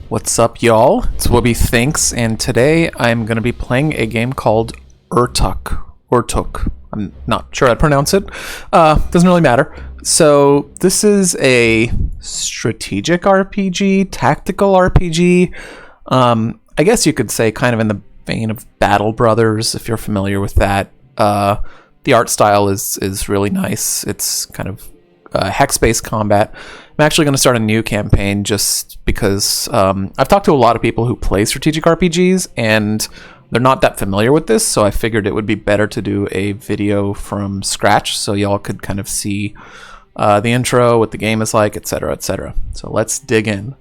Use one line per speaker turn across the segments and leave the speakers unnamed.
What's up, y'all? It's Whoopi Thinks, and today I'm going to be playing a game called Urtuk. I'm not sure how to pronounce it. Doesn't really matter. So this is a strategic RPG, tactical RPG. I guess you could say kind of in the vein of Battle Brothers, if you're familiar with that. The art style is really nice. It's kind of hex-based combat. I'm actually going to start a new campaign just because I've talked to a lot of people who play strategic RPGs and they're not that familiar with this, so I figured it would be better to do a video from scratch so y'all could kind of see the intro, what the game is like, etc., etc. So let's dig in.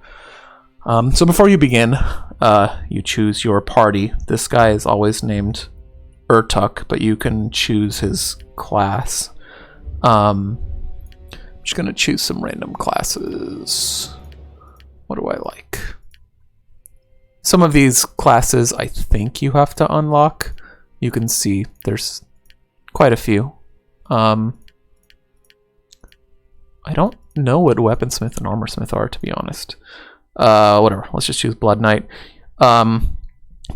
So before you begin, you choose your party. This guy is always named Urtuk, but you can choose his class. I'm just going to choose some random classes. What do I like? Some of these classes I think you have to unlock. You can see there's quite a few. I don't know what weaponsmith and armorsmith are, to be honest. Whatever, let's just choose Blood Knight.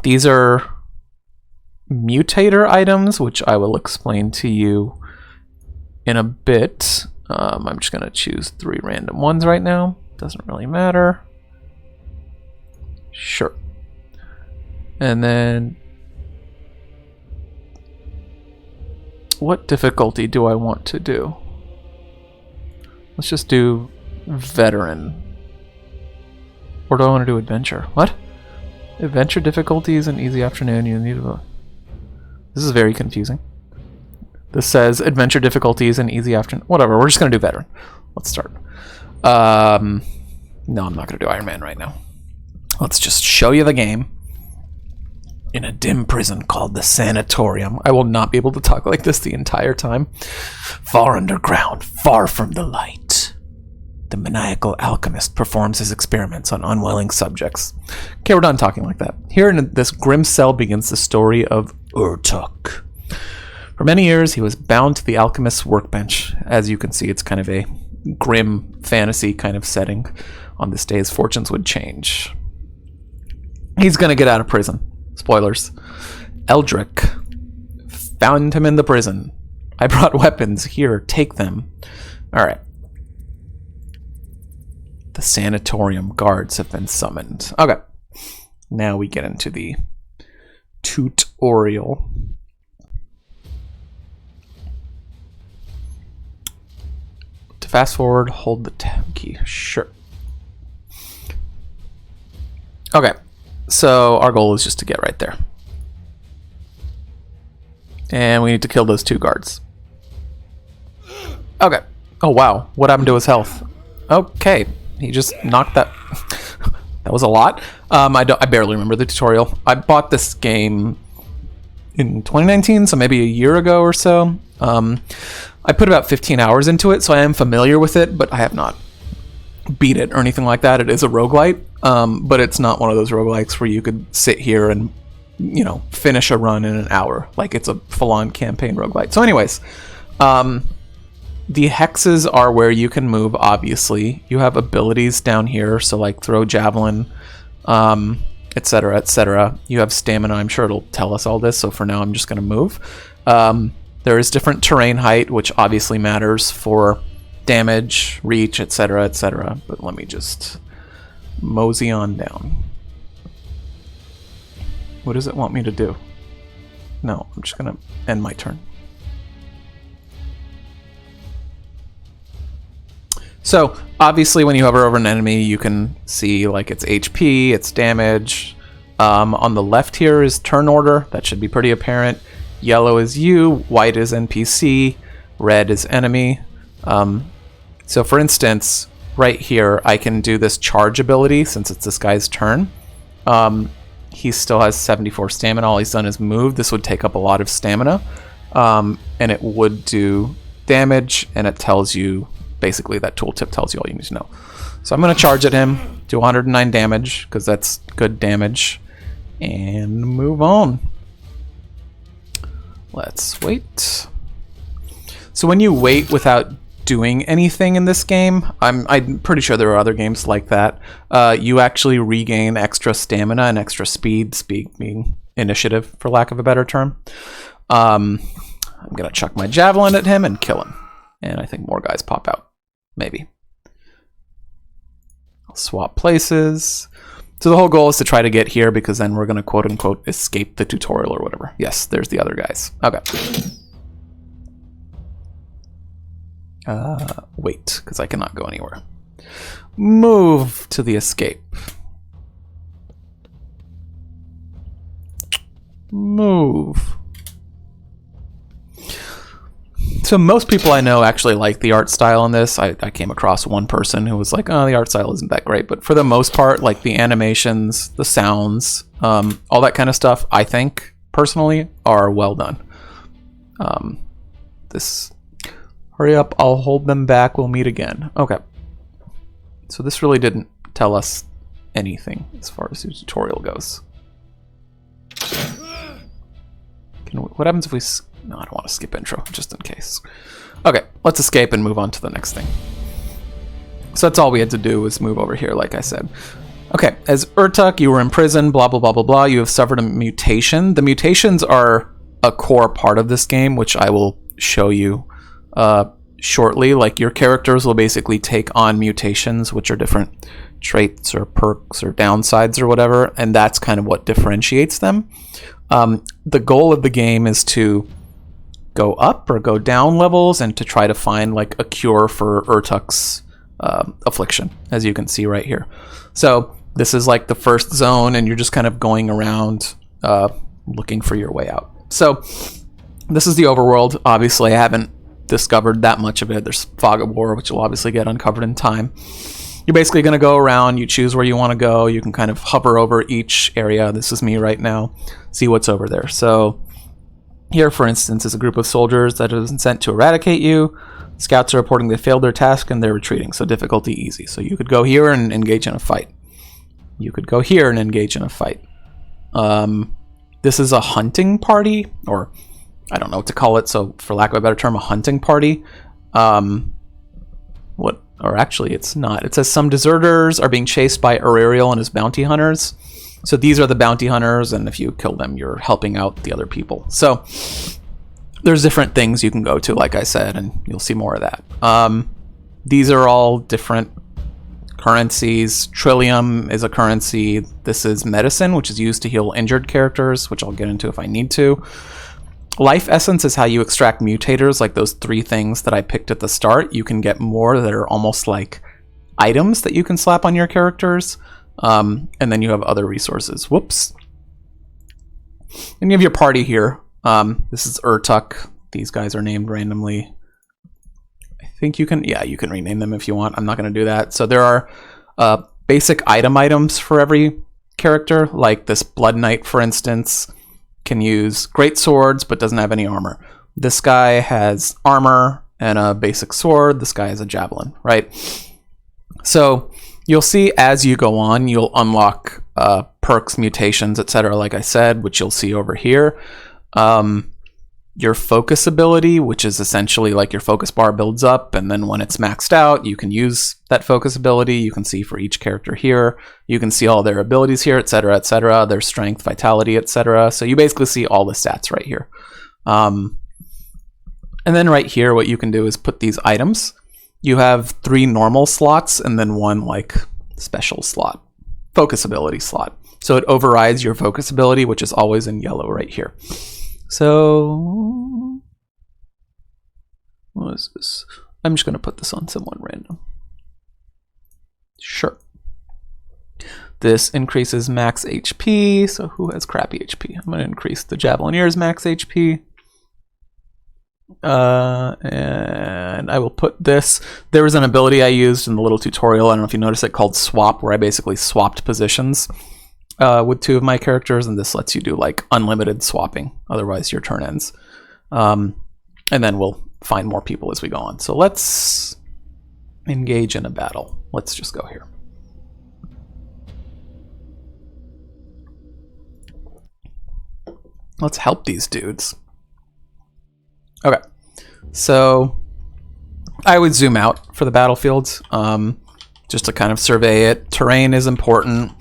These are mutator items, which I will explain to you in a bit. I'm just going to choose 3 random ones right now. Doesn't really matter. Sure. And then what difficulty do I want to do? Let's just do veteran. Or do I want to do adventure? What? Adventure difficulty is an easy afternoon. You need to... This is very confusing. This says adventure difficulty is an easy afternoon. Whatever, we're just going to do veteran. Let's start. No, I'm not going to do Iron Man right now. Let's just show you the game. In a dim prison called the Sanatorium. I will not be able to talk like this the entire time. Far underground, far from the light. The maniacal alchemist performs his experiments on unwilling subjects. Okay, we're done talking like that. Here in this grim cell begins the story of Urtuk. For many years, he was bound to the alchemist's workbench. As you can see, it's kind of a grim fantasy kind of setting. On this day, his fortunes would change. He's going to get out of prison. Spoilers. Eldrick found him in the prison. I brought weapons. Here, take them. Alright. The Sanatorium guards have been summoned. Okay. Now we get into the tutorial. To fast forward, hold the tab key. Sure. Okay. So our goal is just to get right there. And we need to kill those 2 guards. Okay. Oh, wow. What happened to his health? Okay. He just knocked that... That was a lot. I barely remember the tutorial. I bought this game in 2019, so maybe a year ago or so. I put about 15 hours into it, so I am familiar with it, but I have not beat it or anything like that. It is a roguelite, but it's not one of those roguelites where you could sit here and, you know, finish a run in an hour. Like, it's a full-on campaign roguelite. So anyways, the hexes are where you can move, obviously. You have abilities down here, so like throw javelin, etc., etc. You have stamina. I'm sure it'll tell us all this, so for now I'm just going to move. There is different terrain height, which obviously matters for damage, reach, etc., etc. But let me just mosey on down. What does it want me to do? No, I'm just going to end my turn. So, obviously, when you hover over an enemy, you can see like its HP, its damage. On the left here is turn order. That should be pretty apparent. Yellow is you, white is NPC, red is enemy. So, for instance, right here, I can do this charge ability since it's this guy's turn. He still has 74 stamina. All he's done is move. This would take up a lot of stamina. And it would do damage, and it tells you... Basically, that tooltip tells you all you need to know. So I'm going to charge at him, do 109 damage, because that's good damage, and move on. Let's wait. So when you wait without doing anything in this game. I'm pretty sure there are other games like that. You actually regain extra stamina and extra speed being initiative, for lack of a better term. I'm going to chuck my javelin at him and kill him. And I think more guys pop out. Maybe. I'll swap places. So the whole goal is to try to get here, because then we're going to quote-unquote escape the tutorial or whatever. Yes, there's the other guys. Okay. Wait, because I cannot go anywhere. Move to the escape. Move. So most people I know actually like the art style in this. I came across one person who was like, oh, the art style isn't that great. But for the most part, like the animations, the sounds, all that kind of stuff, I think, personally, are well done. Hurry up, I'll hold them back, we'll meet again. Okay. So this really didn't tell us anything as far as the tutorial goes. What happens if we... No, I don't want to skip intro, just in case. Okay, let's escape and move on to the next thing. So that's all we had to do, was move over here, like I said. Okay, as Urtuk, you were in prison, blah, blah, blah, blah, blah. You have suffered a mutation. The mutations are a core part of this game, which I will show you shortly. Like, your characters will basically take on mutations, which are different traits or perks or downsides or whatever, and that's kind of what differentiates them. The goal of the game is to go up or go down levels and to try to find like a cure for Urtuk's affliction, as you can see right here. So this is like the first zone, and you're just kind of going around looking for your way out. So this is the overworld. Obviously, I haven't discovered that much of it. There's Fog of War, which will obviously get uncovered in time. You're basically going to go around, you choose where you want to go, you can kind of hover over each area. This is me right now. See what's over there. So here, for instance, is a group of soldiers that have been sent to eradicate you. Scouts are reporting they failed their task and they're retreating, so difficulty easy. So you could go here and engage in a fight. You could go here and engage in a fight. This is a hunting party, or I don't know what to call it, so for lack of a better term, a hunting party. Or actually, it's not. It says some deserters are being chased by Ariel and his bounty hunters. So these are the bounty hunters, and if you kill them, you're helping out the other people. So there's different things you can go to, like I said, and you'll see more of that. These are all different currencies. Trillium is a currency. This is medicine, which is used to heal injured characters, which I'll get into if I need to. Life essence is how you extract mutators, like those 3 things that I picked at the start. You can get more that are almost like items that you can slap on your characters. And then you have other resources. Whoops. And you have your party here. This is Urtuk. These guys are named randomly. I think you can, yeah, you can rename them if you want. I'm not going to do that. So there are basic items for every character, like this Blood Knight, for instance. Can use great swords but doesn't have any armor. This guy has armor and a basic sword. This guy has a javelin, right? So you'll see as you go on, you'll unlock perks, mutations, etc., like I said, which you'll see over here. Your focus ability, which is essentially like your focus bar builds up, and then when it's maxed out, you can use that focus ability. You can see for each character here. You can see all their abilities here, etc., their strength, vitality, etc. So you basically see all the stats right here. And then right here, what you can do is put these items. You have 3 normal slots and then 1 like special slot, focus ability slot. So it overrides your focus ability, which is always in yellow right here. So, what is this? I'm just going to put this on someone random. Sure. This increases max HP, so who has crappy HP? I'm going to increase the Javelinier's max HP. And I will put this. There was an ability I used in the little tutorial, I don't know if you noticed it, called Swap, where I basically swapped positions with 2 of my characters, and this lets you do like unlimited swapping, otherwise your turn ends. And then we'll find more people as we go on. So let's engage in a battle. Let's just go here. Let's help these dudes. Okay, so I would zoom out for the battlefields, just to kind of survey it. Terrain is important.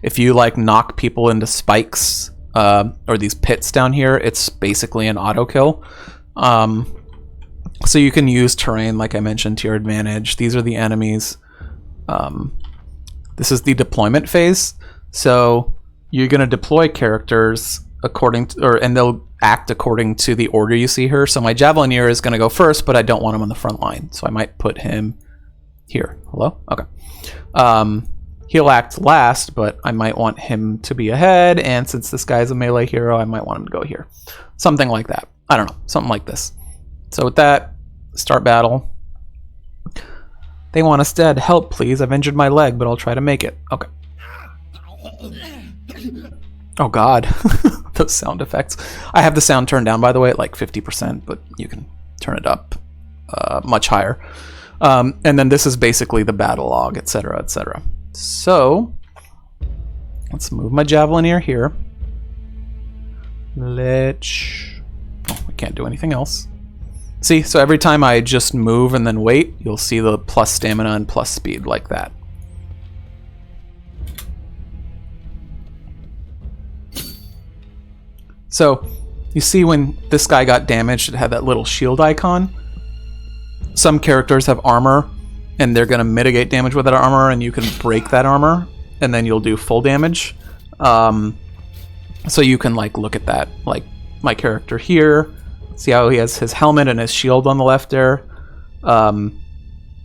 If you like knock people into spikes or these pits down here, it's basically an auto kill. So you can use terrain, like I mentioned, to your advantage. These are the enemies. This is the deployment phase. So you're going to deploy characters according to, and they'll act according to the order you see here. So my Javelineer is going to go first, but I don't want him on the front line. So I might put him here. Hello? Okay. He'll act last, but I might want him to be ahead. And since this guy's a melee hero, I might want him to go here. Something like that. I don't know. Something like this. So with that, start battle. They want us dead. Help, please. I've injured my leg, but I'll try to make it. Okay. Oh, God. Those sound effects. I have the sound turned down, by the way, at like 50%, but you can turn it up much higher. And then this is basically the battle log, etc., etc. So, let's move my Javelineer here. Oh, we can't do anything else. See, so every time I just move and then wait, you'll see the plus stamina and plus speed like that. So, you see when this guy got damaged, it had that little shield icon. Some characters have armor, and they're going to mitigate damage with that armor, and you can break that armor, and then you'll do full damage. So you can like look at that, like my character here. See how he has his helmet and his shield on the left there? The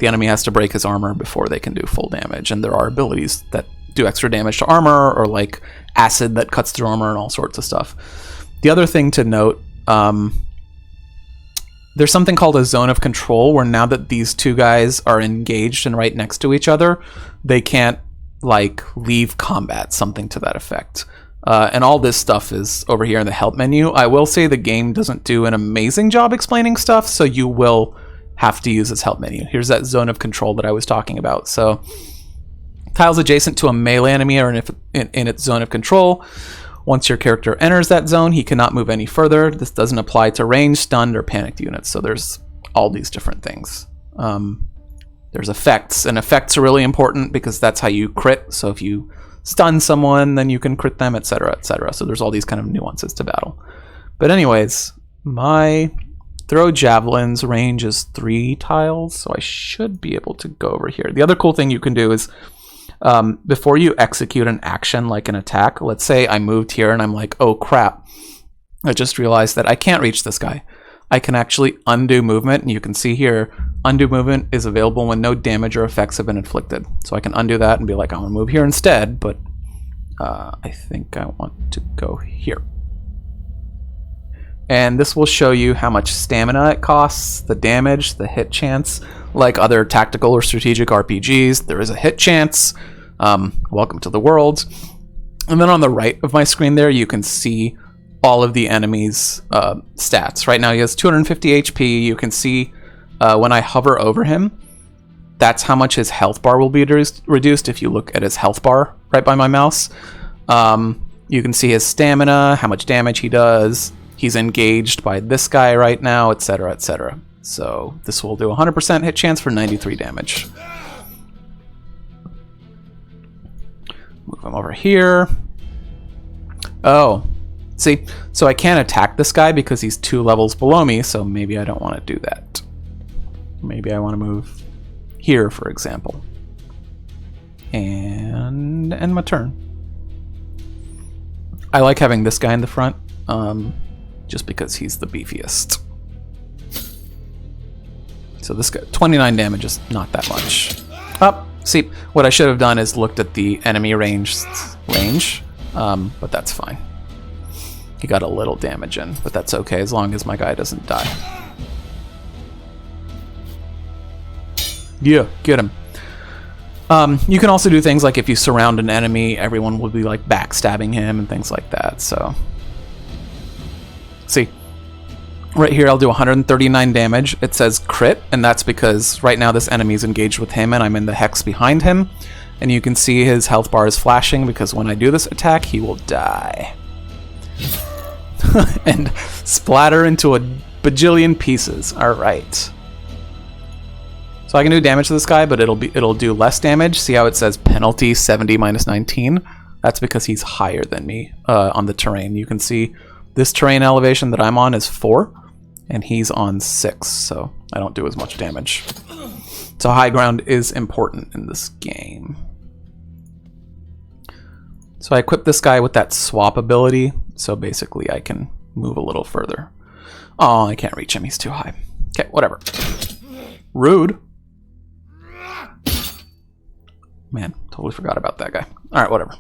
enemy has to break his armor before they can do full damage, and there are abilities that do extra damage to armor, or like acid that cuts through armor and all sorts of stuff. The other thing to note, there's something called a zone of control, where now that these two guys are engaged and right next to each other, they can't like leave combat, something to that effect. And all this stuff is over here in the help menu. I will say the game doesn't do an amazing job explaining stuff, so you will have to use this help menu. Here's that zone of control that I was talking about. So tiles adjacent to a melee enemy are in its zone of control. Once your character enters that zone, he cannot move any further. This doesn't apply to ranged, stunned, or panicked units. So there's all these different things. There's effects, and effects are really important because that's how you crit. So if you stun someone, then you can crit them, etc., etc. So there's all these kind of nuances to battle. But anyways, my throw javelins range is 3 tiles, so I should be able to go over here. The other cool thing you can do is before you execute an action like an attack, let's say I moved here and I'm like, oh crap, I just realized that I can't reach this guy. I can actually undo movement, and you can see here, undo movement is available when no damage or effects have been inflicted. So I can undo that and be like, I want to move here instead, but I think I want to go here. And this will show you how much stamina it costs, the damage, the hit chance. Like other tactical or strategic RPGs, there is a hit chance. Welcome to the world. And then on the right of my screen there, you can see all of the enemy's stats. Right now he has 250 HP. You can see when I hover over him, that's how much his health bar will be reduced if you look at his health bar right by my mouse. You can see his stamina, how much damage he does. He's engaged by this guy right now, etc., etc. So this will do 100% hit chance for 93 damage. Move him over here. Oh, see, so I can't attack this guy because he's 2 levels below me, so maybe I don't want to do that. Maybe I want to move here, for example. And end my turn. I like having this guy in the front, just because he's the beefiest. So this guy, 29 damage is not that much. See, what I should have done is looked at the enemy range, but that's fine. He got a little damage in, but that's okay as long as my guy doesn't die. Yeah, get him. You can also do things like if you surround an enemy, everyone will be like backstabbing him and things like that. So, see, right here I'll do 139 damage. It says crit, and that's because right now this enemy is engaged with him and I'm in the hex behind him. And you can see his health bar is flashing because when I do this attack, he will die. And splatter into a bajillion pieces. Alright. So I can do damage to this guy, but it'll do less damage. See how it says penalty 70 minus 19? That's because he's higher than me on the terrain. You can see this terrain elevation that I'm on is 4, and he's on 6, so I don't do as much damage. So high ground is important in this game. So I equip this guy with that swap ability, so basically I can move a little further. Oh, I can't reach him, he's too high. Okay, whatever. Rude. Man, totally forgot about that guy. Alright, whatever.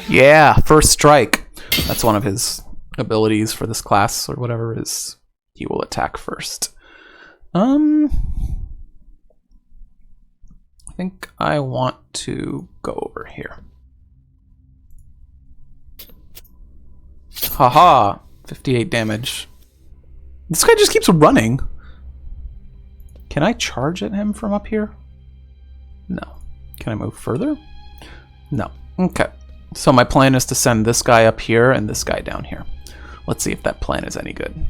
Yeah, first strike. That's one of his abilities for this class, or whatever, is he will attack first. I think I want to go over here. Haha, 58 damage. This guy just keeps running. Can I charge at him from up here? No. Can I move further? No. Okay. So my plan is to send this guy up here and this guy down here. Let's see if that plan is any good.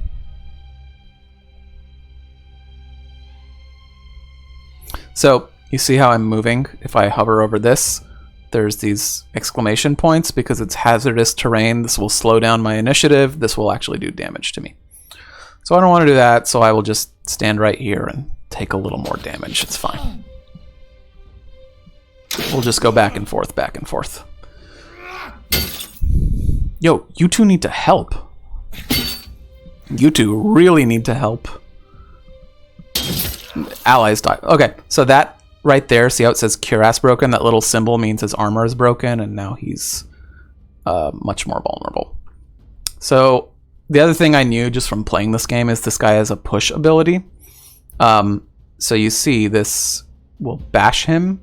So you see how I'm moving? If I hover over this, there's these exclamation points because it's hazardous terrain. This will slow down my initiative. This will actually do damage to me. So I don't want to do that, so I will just stand right here and take a little more damage. It's fine. We'll just go back and forth, back and forth. Yo, you two need to help. You two really need to help. Allies die. Okay, so that right there, see how it says cuirass broken? That little symbol means his armor is broken, and now he's much more vulnerable. So the other thing I knew just from playing this game is this guy has a push ability. So you see this will bash him.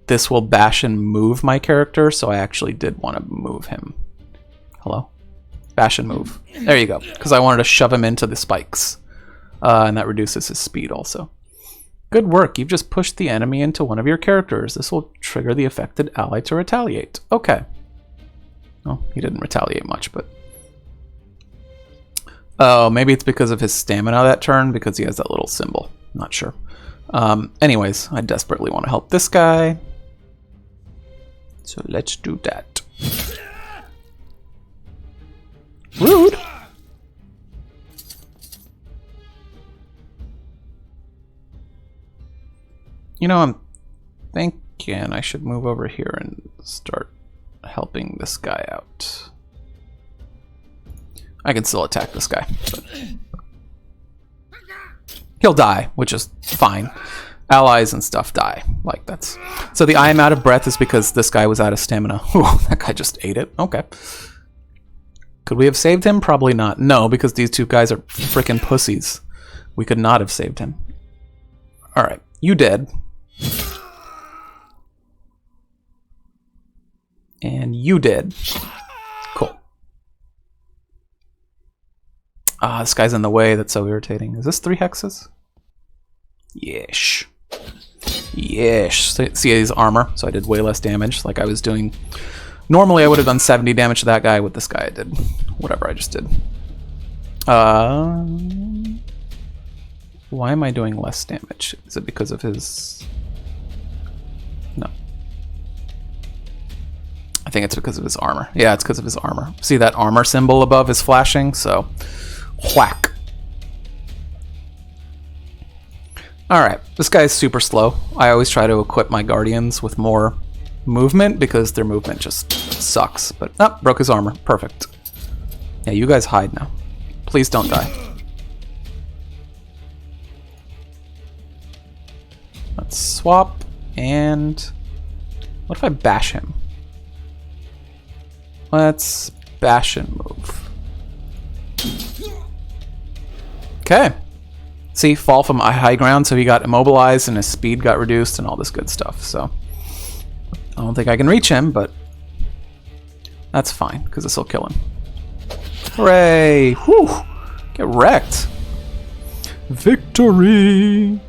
This will bash and move my character, so I actually did want to move him. Hello? Bash and move. There you go, because I wanted to shove him into the spikes. And that reduces his speed also. Good work, you've just pushed the enemy into one of your characters. This will trigger the affected ally to retaliate. Okay. Well, he didn't retaliate much, but... Oh, maybe it's because of his stamina that turn, because he has that little symbol. Not sure. Anyways, I desperately want to help this guy. So let's do that. Rude! You know, I'm thinking I should move over here and start helping this guy out. I can still attack this guy, but he'll die, which is fine. Allies and stuff die. Like, that's... So the I am out of breath is because this guy was out of stamina. Ooh, that guy just ate it. Okay. Could we have saved him? Probably not. No, because these two guys are freaking pussies. We could not have saved him. Alright, you dead. And you did. Cool. Ah, this guy's in the way. That's so irritating. Is this 3 hexes? Yesh. Yesh. See his armor? So I did way less damage like I was doing. Normally I would have done 70 damage to that guy. With this guy I did whatever I just did. Why am I doing less damage? Is it because of his... No. I think it's because of his armor. Yeah, it's because of his armor. See that armor symbol above is flashing? So, whack. Alright, this guy is super slow. I always try to equip my guardians with more movement because their movement just sucks. But, oh, broke his armor. Perfect. Yeah, you guys hide now. Please don't die. Let's swap, and what if I bash him? Let's bash and move. Okay. See, fall from high ground, so he got immobilized and his speed got reduced and all this good stuff. So I don't think I can reach him, but that's fine, because this will kill him. Hooray! Whew! Get wrecked. Victory!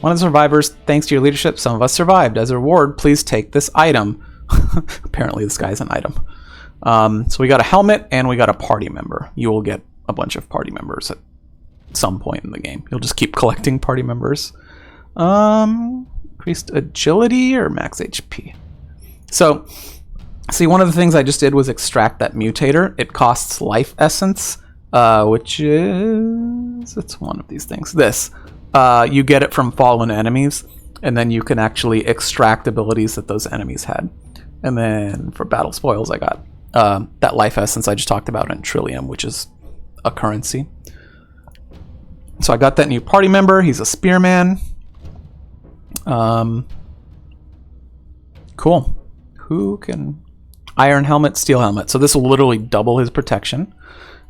One of the survivors, thanks to your leadership, some of us survived. As a reward, please take this item. Apparently this guy's an item. So we got a helmet and we got a party member. You will get a bunch of party members some point in the game. You'll just keep collecting party members. Increased agility or max HP. So, see, one of the things I just did was extract that mutator. It costs life essence, which is... it's one of these things. This. You get it from fallen enemies, and then you can actually extract abilities that those enemies had. And then for battle spoils, I got that life essence I just talked about in Trillium, which is a currency. So I got that new party member. He's a spearman. Cool. Who can... iron helmet, steel helmet. So this will literally double his protection.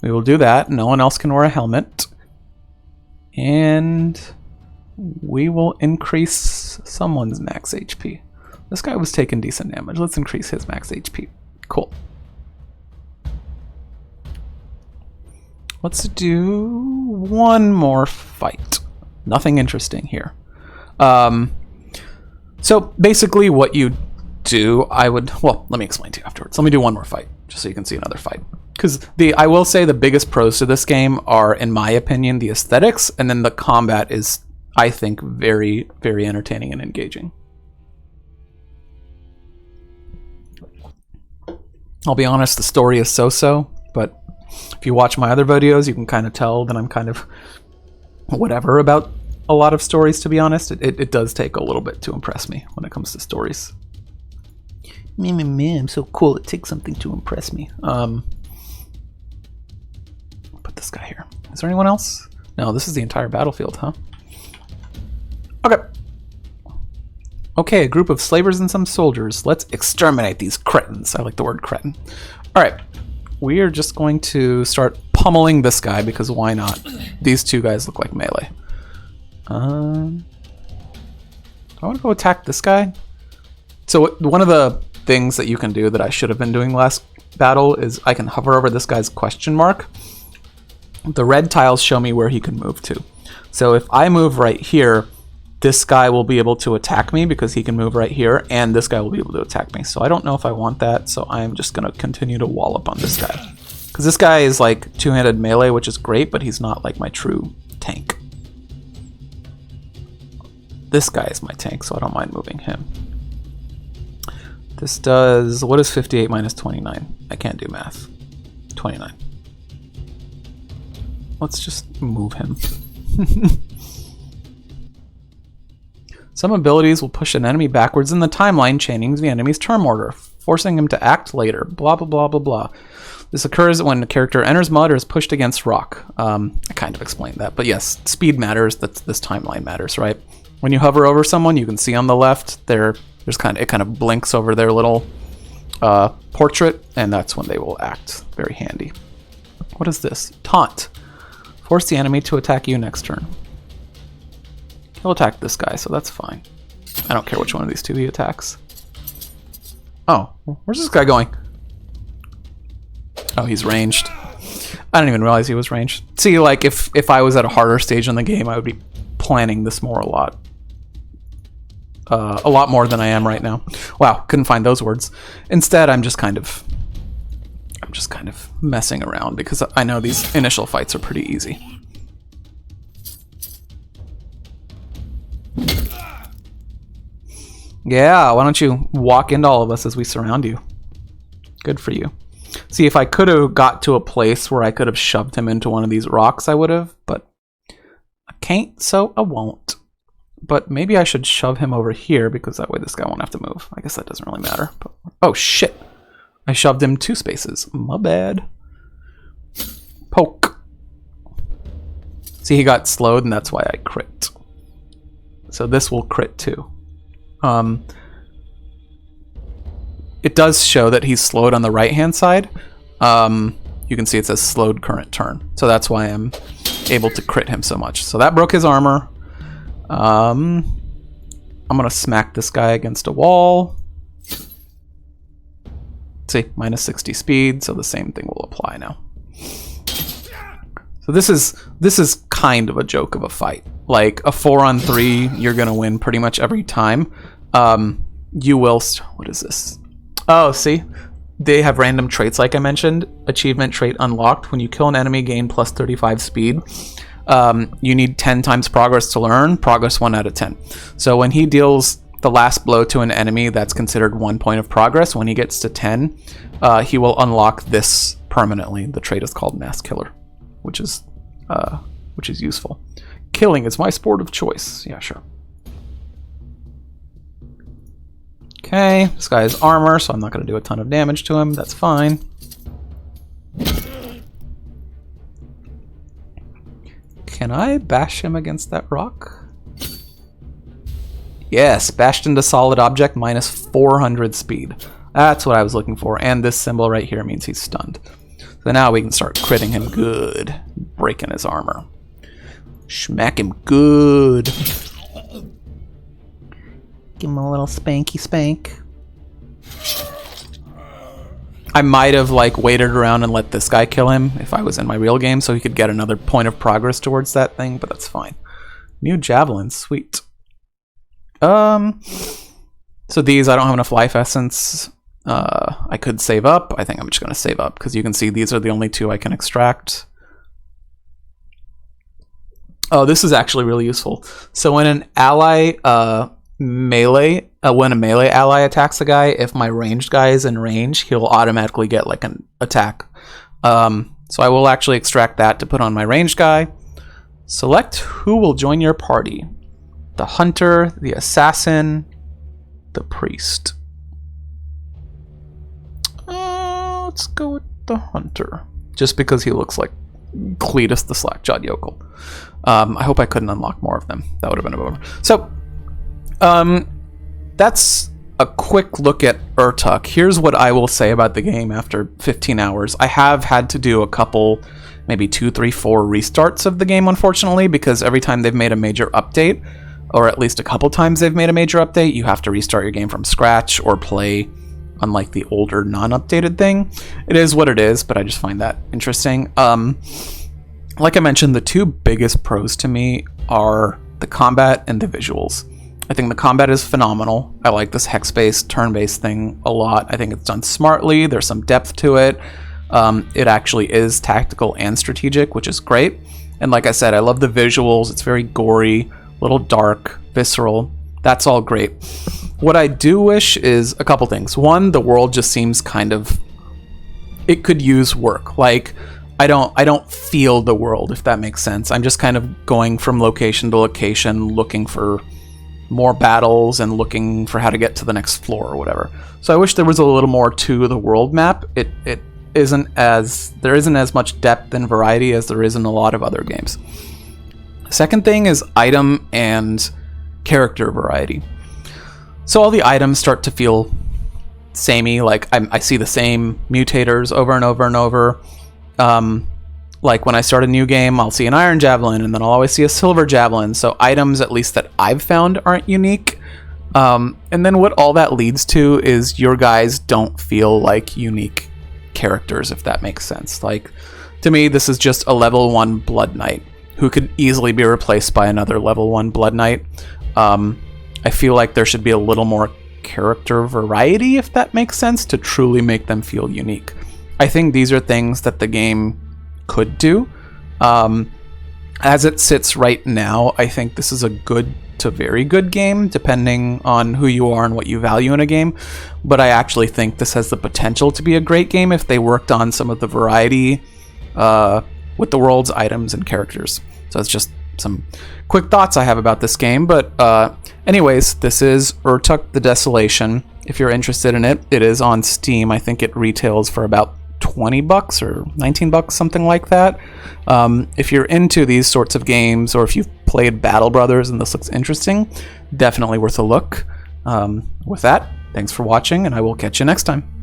We will do that. No one else can wear a helmet. And we will increase someone's max HP. This guy was taking decent damage. Let's increase his max HP. Cool. Let's do one more fight. Nothing interesting here. So basically what you do, well, let me explain to you afterwards. Let me do one more fight, just so you can see another fight. Because I will say the biggest pros to this game are, in my opinion, the aesthetics, and then the combat is, I think, very, very entertaining and engaging. I'll be honest, the story is so-so, but if you watch my other videos, you can kind of tell that I'm kind of whatever about a lot of stories, to be honest. It does take a little bit to impress me when it comes to stories. Me, I'm so cool. It takes something to impress me. Put this guy here. Is there anyone else? No, this is the entire battlefield, huh? Okay. Okay, a group of slavers and some soldiers. Let's exterminate these cretins. I like the word cretin. Alright. We are just going to start pummeling this guy, because why not? These two guys look like melee. I want to go attack this guy. So one of the things that you can do that I should have been doing last battle is I can hover over this guy's question mark. The red tiles show me where he can move to. So if I move right here, this guy will be able to attack me because he can move right here, and this guy will be able to attack me. So I don't know if I want that, so I'm just going to continue to wallop on this guy. Because this guy is like two-handed melee, which is great, but he's not like my true tank. This guy is my tank, so I don't mind moving him. This does... what is 58 minus 29? I can't do math. 29. Let's just move him. Some abilities will push an enemy backwards in the timeline, chaining the enemy's turn order, forcing him to act later. Blah, blah, blah, blah, blah. This occurs when a character enters mud or is pushed against rock. I kind of explained that, but yes, speed matters. This timeline matters, right? When you hover over someone, you can see on the left it kind of blinks over their little portrait, and that's when they will act. Very handy. What is this? Taunt. Force the enemy to attack you next turn. He'll attack this guy, so that's fine. I don't care which one of these two he attacks. Oh, where's this guy going? Oh, he's ranged. I didn't even realize he was ranged. See, like, if I was at a harder stage in the game, I would be planning this more a lot more than I am right now. Wow, couldn't find those words. Instead, I'm just kind of messing around because I know these initial fights are pretty easy. Yeah, why don't you walk into all of us as we surround you? Good for you. See, if I could have got to a place where I could have shoved him into one of these rocks, I would have, but I can't, so I won't. But maybe I should shove him over here, because that way this guy won't have to move. I guess that doesn't really matter. But, oh, shit. I shoved him 2 spaces. My bad. Poke. See, he got slowed, and that's why I crit. So this will crit too. It does show that he's slowed on the right-hand side. You can see it says slowed current turn. So that's why I'm able to crit him so much. So that broke his armor. I'm going to smack this guy against a wall. See, minus 60 speed, so the same thing will apply now. So this is kind of a joke of a fight. Like a 4-on-3, you're gonna win pretty much every time. You will. What is this? Oh, see, they have random traits like I mentioned. Achievement trait unlocked: when you kill an enemy, gain plus 35 speed. you need 10 times progress to learn, progress 1 out of 10. So when he deals the last blow to an enemy, that's considered 1 point of progress. When he gets to 10, he will unlock this permanently. The trait is called Mass Killer, which is useful. Killing is my sport of choice. Yeah, sure. Okay, this guy has armor, so I'm not going to do a ton of damage to him. That's fine. Can I bash him against that rock? Yes, bashed into solid object, minus 400 speed. That's what I was looking for. And this symbol right here means he's stunned. So now we can start critting him good. Breaking his armor. Smack him good. Give him a little spanky spank. I might have like waited around and let this guy kill him if I was in my real game so he could get another point of progress towards that thing, but that's fine. New javelin, sweet. So these, I don't have enough life essence. I could save up. I think I'm just going to save up because you can see these are the only 2 I can extract. Oh, this is actually really useful. So when an ally when a melee ally attacks a guy, if my ranged guy is in range, he'll automatically get like an attack. So I will actually extract that to put on my ranged guy. Select who will join your party. The hunter, the assassin, the priest. Let's go with the hunter. Just because he looks like Cletus the Slack-Jawed Yokel. I hope I couldn't unlock more of them. That would have been a bummer. So, that's a quick look at Urtuk. Here's what I will say about the game after 15 hours. I have had to do a couple, maybe 2, 3, 4 restarts of the game, unfortunately, because every time they've made a major update, or at least a couple times they've made a major update, you have to restart your game from scratch or play on like the older non-updated thing. It is what it is, but I just find that interesting. Like I mentioned, the 2 biggest pros to me are the combat and the visuals. I think the combat is phenomenal. I like this hex-based, turn-based thing a lot. I think it's done smartly. There's some depth to it. It actually is tactical and strategic, which is great. And like I said, I love the visuals. It's very gory, a little dark, visceral. That's all great. What I do wish is a couple things. One, the world just seems kind of... it could use work. Like, I don't feel the world, if that makes sense. I'm just kind of going from location to location, looking for more battles and looking for how to get to the next floor or whatever. So I wish there was a little more to the world map. There isn't as much depth and variety as there is in a lot of other games. Second thing is item and character variety. So all the items start to feel samey, like I see the same mutators over and over and over. Like when I start a new game, I'll see an iron javelin and then I'll always see a silver javelin. So items, at least that I've found, aren't unique. And then what all that leads to is your guys don't feel like unique characters, if that makes sense. Like, to me, this is just a level 1 Blood Knight who could easily be replaced by another level 1 Blood Knight. I feel like there should be a little more character variety, if that makes sense, to truly make them feel unique. I think these are things that the game could do. As it sits right now, I think this is a good to very good game, depending on who you are and what you value in a game. But I actually think this has the potential to be a great game if they worked on some of the variety with the world's items and characters. So it's just some quick thoughts I have about this game. But anyways, this is Urtuk the Desolation. If you're interested in it, it is on Steam. I think it retails for about $20 or $19, something like that. If you're into these sorts of games, or if you've played Battle Brothers and this looks interesting, definitely worth a look. With that, thanks for watching, and I will catch you next time.